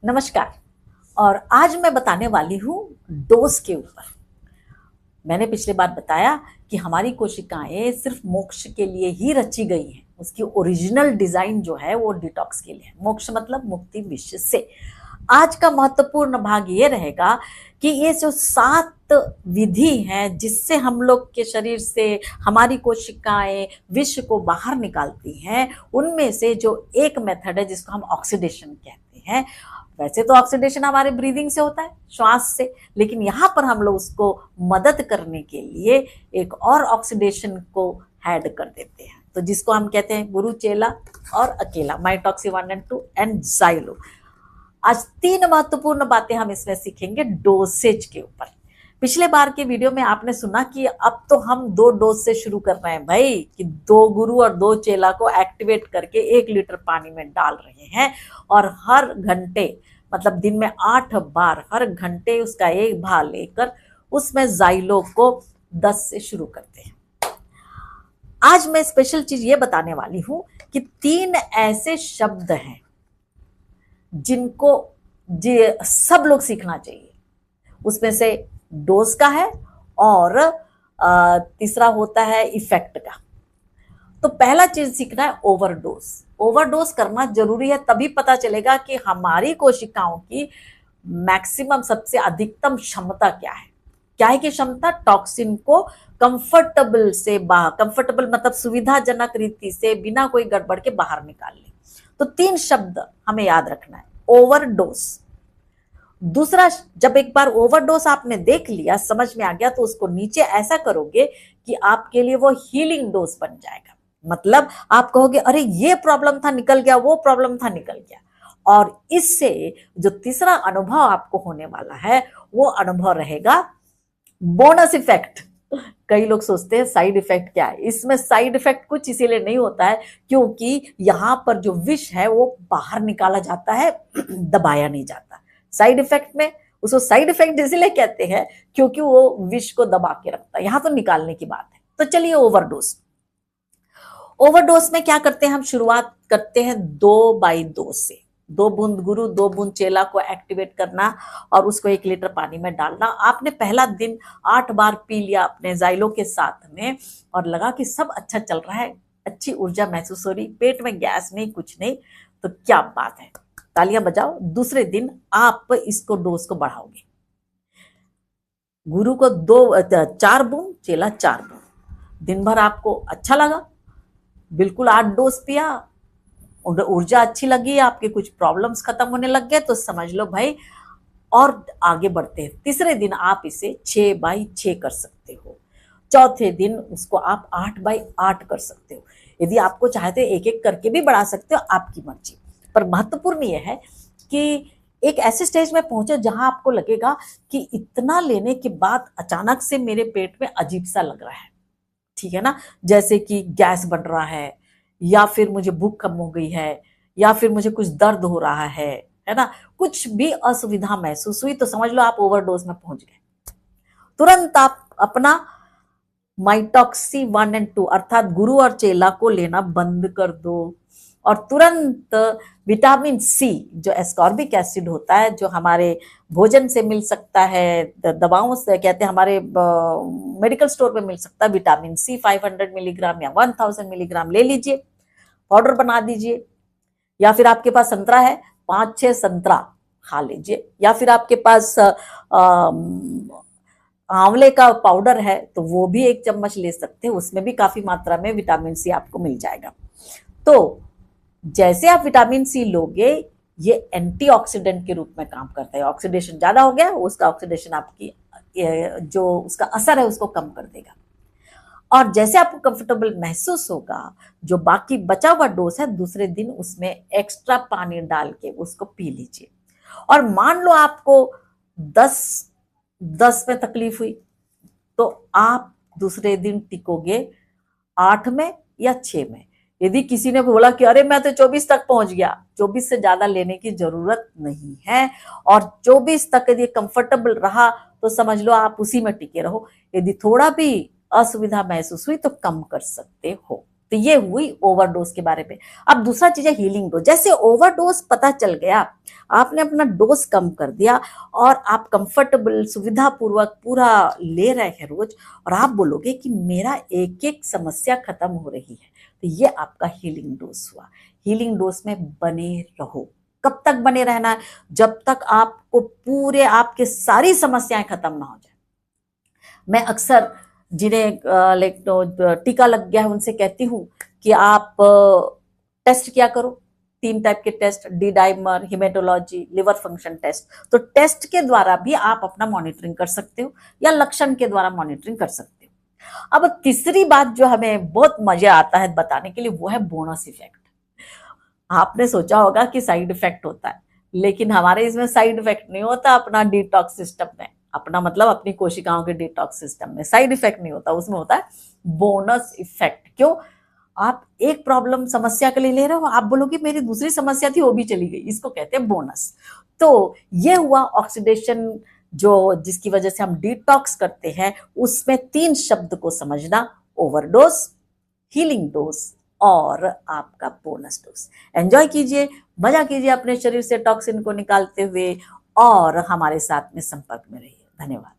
नमस्कार। और आज मैं बताने वाली हूँ डोज के ऊपर। मैंने पिछली बार बताया कि हमारी कोशिकाएं सिर्फ मोक्ष के लिए ही रची गई हैं। उसकी ओरिजिनल डिजाइन जो है वो डिटॉक्स के लिए है। मोक्ष मतलब मुक्ति विश्व से। आज का महत्वपूर्ण भाग ये रहेगा कि ये जो 7 विधि हैं जिससे हम लोग के शरीर से हमारी कोशिकाएं विश्व को बाहर निकालती हैं, उनमें से जो एक मेथड है जिसको हम ऑक्सीडेशन कहते हैं। वैसे तो ऑक्सीडेशन हमारे ब्रीदिंग से होता है, श्वास से, लेकिन यहाँ पर हम लोग उसको मदद करने के लिए एक और ऑक्सीडेशन को ऐड कर देते हैं, तो जिसको हम कहते हैं गुरु, चेला और अकेला, माइटॉक्सी 1 और 2 एंड जाइलो। आज 3 महत्वपूर्ण बातें हम इसमें सीखेंगे डोसेज के ऊपर। पिछले बार के वीडियो में आपने सुना कि अब तो हम 2 डोज से शुरू कर रहे हैं भाई, कि 2 गुरु और 2 चेला को एक्टिवेट करके 1 लीटर पानी में डाल रहे हैं और हर घंटे, मतलब दिन में 8 बार, हर घंटे उसका 1 भाग लेकर उसमें जाइलो को 10 से शुरू करते हैं। आज मैं स्पेशल चीज ये बताने वाली हूं कि 3 ऐसे शब्द हैं जिनको सब लोग सीखना चाहिए। उसमें से डोज का है और तीसरा होता है इफेक्ट का। तो पहला चीज सीखना है ओवरडोज। ओवरडोज करना जरूरी है, तभी पता चलेगा कि हमारी कोशिकाओं की मैक्सिमम, सबसे अधिकतम क्षमता क्या है। क्या है कि क्षमता टॉक्सिन को कंफर्टेबल से बाहर, कंफर्टेबल मतलब सुविधाजनक रीति से बिना कोई गड़बड़ के बाहर निकाल ले। तो 3 शब्द हमें याद रखना है। ओवरडोज। दूसरा, जब एक बार ओवरडोज आपने देख लिया, समझ में आ गया, तो उसको नीचे ऐसा करोगे कि आपके लिए वो हीलिंग डोज बन जाएगा। मतलब आप कहोगे अरे ये प्रॉब्लम था निकल गया, वो प्रॉब्लम था निकल गया। और इससे जो तीसरा अनुभव आपको होने वाला है वो अनुभव रहेगा बोनस इफेक्ट। कई लोग सोचते हैं साइड इफेक्ट क्या है। इसमें साइड इफेक्ट कुछ इसीलिए नहीं होता है क्योंकि यहां पर जो विष है वो बाहर निकाला जाता है, दबाया नहीं जाता। साइड इफेक्ट में उसको साइड इफेक्ट इसीलिए कहते हैं क्योंकि वो विष को दबा के रखता है, यहां तो निकालने की बात है। तो चलिए ओवरडोज। ओवरडोज में क्या करते हैं, हम शुरुआत करते हैं 2/2 से। 2 बूंद गुरु, 2 बूंद चेला को एक्टिवेट करना और उसको 1 लीटर पानी में डालना। आपने पहला दिन 8 बार पी लिया अपने जाइलो के साथ में और लगा कि सब अच्छा चल रहा है, अच्छी ऊर्जा महसूस हो रही, पेट में गैस नहीं, कुछ नहीं, तो क्या बात है, तालियां बजाओ। दूसरे दिन आप इसको डोज को बढ़ाओगे। गुरु को 4 बूंद, चेला 4 बूंद। दिन भर आपको अच्छा लगा, बिल्कुल 8 डोज पिया, ऊर्जा अच्छी लगी, आपके कुछ प्रॉब्लम्स खत्म होने लग गए, तो समझ लो भाई और आगे बढ़ते हैं। तीसरे दिन आप इसे 6/6 कर सकते हो। चौथे दिन उसको आप 8/8 कर सकते हो। यदि आपको चाहते एक एक करके भी बढ़ा सकते हो, आपकी मर्जी। पर महत्वपूर्ण यह है कि एक ऐसे स्टेज में पहुंचे जहां आपको लगेगा कि इतना लेने के बाद अचानक से मेरे पेट में अजीब सा लग रहा है, ठीक है ना, जैसे कि गैस बन रहा है, या फिर मुझे भूख कम हो गई है, या फिर मुझे कुछ दर्द हो रहा है ना, कुछ भी असुविधा महसूस हुई, तो समझ लो आप ओवरडोज में पहुंच गए। तुरंत आप अपना माइटॉक्सी 1 और 2 अर्थात गुरु और चेला को लेना बंद कर दो और तुरंत विटामिन सी, जो एस्कॉर्बिक एसिड होता है, जो हमारे भोजन से मिल सकता है, दवाओं से कहते हैं, हमारे मेडिकल स्टोर में मिल सकता है, विटामिन सी 500 मिलीग्राम या 1000 मिलीग्राम ले लीजिए, पाउडर बना दीजिए। या फिर आपके पास संतरा है, 5-6 संतरा खा लीजिए। या फिर आपके पास आंवले का पाउडर है तो वो भी 1 चम्मच ले सकते हैं, उसमें भी काफी मात्रा में विटामिन सी आपको मिल जाएगा। तो जैसे आप विटामिन सी लोगे, ये एंटीऑक्सीडेंट के रूप में काम करता है। ऑक्सीडेशन ज्यादा हो गया, उसका ऑक्सीडेशन आपकी जो उसका असर है उसको कम कर देगा। और जैसे आपको कंफर्टेबल महसूस होगा, जो बाकी बचा हुआ डोज है, दूसरे दिन उसमें एक्स्ट्रा पानी डाल के उसको पी लीजिए। और मान लो आपको 10 में तकलीफ हुई, तो आप दूसरे दिन टिकोगे 8 में या 6 में। यदि किसी ने बोला कि अरे मैं तो 24 तक पहुंच गया, 24 से ज्यादा लेने की जरूरत नहीं है। और 24 तक यदि कंफर्टेबल रहा तो समझ लो आप उसी में टिके रहो। यदि थोड़ा भी असुविधा महसूस हुई तो कम कर सकते हो। तो ये हुई ओवरडोज के बारे में। अब दूसरा चीज है हीलिंग डोज। जैसे ओवरडोज पता चल गया, आपने अपना डोज कम कर दिया और आप कंफर्टेबल सुविधा पूर्वक पूरा ले रहे हैं रोज, और आप बोलोगे कि मेरा एक एक समस्या खत्म हो रही है, तो ये आपका हीलिंग डोज हुआ। हीलिंग डोज में बने रहो। कब तक बने रहना है? जब तक आपको पूरे आपके सारी समस्याएं खत्म ना हो जाए। मैं अक्सर जिन्हें टीका लग गया है उनसे कहती हूँ कि आप टेस्ट किया करो। 3 टाइप के test, D dimer, haematology, liver function test. तो टेस्ट के द्वारा भी आप अपना मॉनिटरिंग कर सकते हो या लक्षण के द्वारा मॉनिटरिंग कर सकते हो। अब तीसरी बात जो हमें बहुत मजा आता है बताने के लिए, वो है बोनस इफेक्ट। आपने सोचा होगा कि साइड इफेक्ट होता है, लेकिन हमारे इसमें साइड इफेक्ट नहीं होता। अपना डिटॉक्स सिस्टम में, अपना मतलब अपनी कोशिकाओं के डिटॉक्स सिस्टम में साइड इफेक्ट नहीं होता, उसमें होता है बोनस इफेक्ट। क्यों? आप एक प्रॉब्लम समस्या के लिए ले रहे हो, आप बोलोगे मेरी दूसरी समस्या थी वो भी चली गई, इसको कहते हैं बोनस। तो ये हुआ ऑक्सीडेशन, जो जिसकी वजह से हम डिटॉक्स करते हैं। उसमें 3 शब्द को समझना, ओवरडोज, हीलिंग डोज और आपका बोनस डोज। एंजॉय कीजिए, मजा कीजिए अपने शरीर से टॉक्सिन को निकालते हुए, और हमारे साथ में संपर्क में रहिए। धन्यवाद।